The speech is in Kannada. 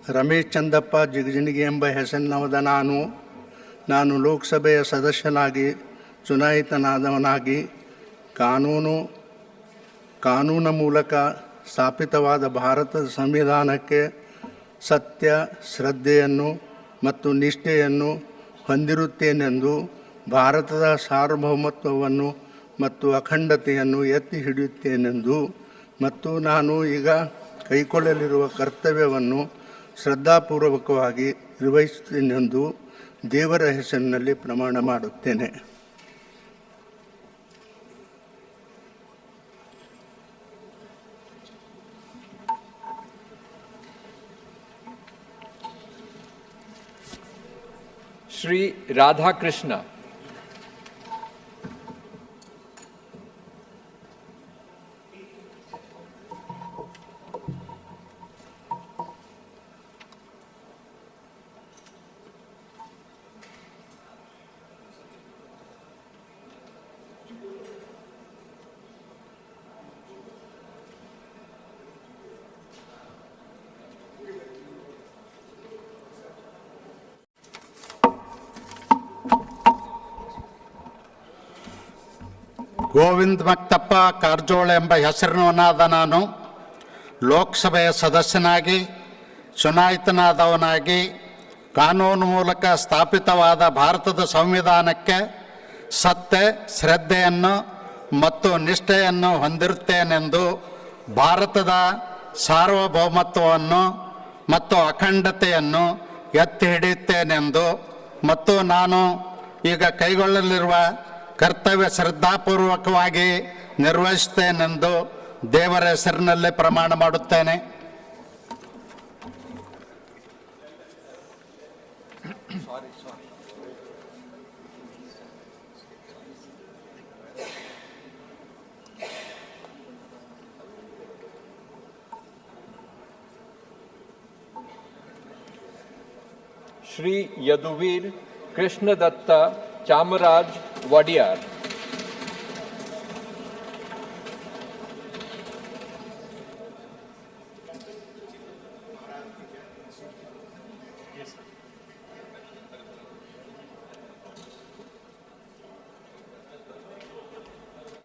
ರಮೇಶ್ ಚಂದಪ್ಪ ಜಿಗಜಿಣಗಿ ಎಂಬ ಹೆಸರಿನವದ ನಾನು ಲೋಕಸಭೆಯ ಸದಸ್ಯನಾಗಿ ಚುನಾಯಿತನಾದವನಾಗಿ ಕಾನೂನು ಮೂಲಕ ಸ್ಥಾಪಿತವಾದ ಭಾರತದ ಸಂವಿಧಾನಕ್ಕೆ ಸತ್ಯ, ಶ್ರದ್ಧೆಯನ್ನು ಮತ್ತು ನಿಷ್ಠೆಯನ್ನು ಹೊಂದಿರುತ್ತೇನೆಂದು, ಭಾರತದ ಸಾರ್ವಭೌಮತ್ವವನ್ನು ಮತ್ತು ಅಖಂಡತೆಯನ್ನು ಎತ್ತಿ ಹಿಡಿಯುತ್ತೇನೆಂದು ಮತ್ತು ನಾನು ಈಗ ಕೈಗೊಳ್ಳಲಿರುವ ಕರ್ತವ್ಯವನ್ನು ಶ್ರದ್ಧಾಪೂರ್ವಕವಾಗಿ ನಿರ್ವಹಿಸುತ್ತೇನೆಂದು ದೇವರ ಹೆಸರಿನಲ್ಲಿ ಪ್ರಮಾಣ ಮಾಡುತ್ತೇನೆ. ಶ್ರೀ ರಾಧಾಕೃಷ್ಣ. ಗೋವಿಂದ ಮಕ್ತಪ್ಪ ಕಾರಜೋಳ ಎಂಬ ಹೆಸರಿನವನಾದ ನಾನು ಲೋಕಸಭೆಯ ಸದಸ್ಯನಾಗಿ ಚುನಾಯಿತನಾದವನಾಗಿ ಕಾನೂನು ಮೂಲಕ ಸ್ಥಾಪಿತವಾದ ಭಾರತದ ಸಂವಿಧಾನಕ್ಕೆ ಸತ್ಯ, ಶ್ರದ್ಧೆಯನ್ನು ಮತ್ತು ನಿಷ್ಠೆಯನ್ನು ಹೊಂದಿರುತ್ತೇನೆಂದು, ಭಾರತದ ಸಾರ್ವಭೌಮತ್ವವನ್ನು ಮತ್ತು ಅಖಂಡತೆಯನ್ನು ಎತ್ತಿ ಹಿಡಿಯುತ್ತೇನೆಂದು ಮತ್ತು ನಾನು ಈಗ ಕೈಗೊಳ್ಳಲಿರುವ ಕರ್ತವ್ಯ ಶ್ರದ್ಧಾಪೂರ್ವಕವಾಗಿ ನಿರ್ವಹಿಸುತ್ತೇನೆಂದು ದೇವರ ಹೆಸರಿನಲ್ಲೇ ಪ್ರಮಾಣ ಮಾಡುತ್ತೇನೆ. ಶ್ರೀ ಯದುವೀರ್ ಕೃಷ್ಣದತ್ತ ಚಾಮರಾಜ್ ಒಡೆಯರ್.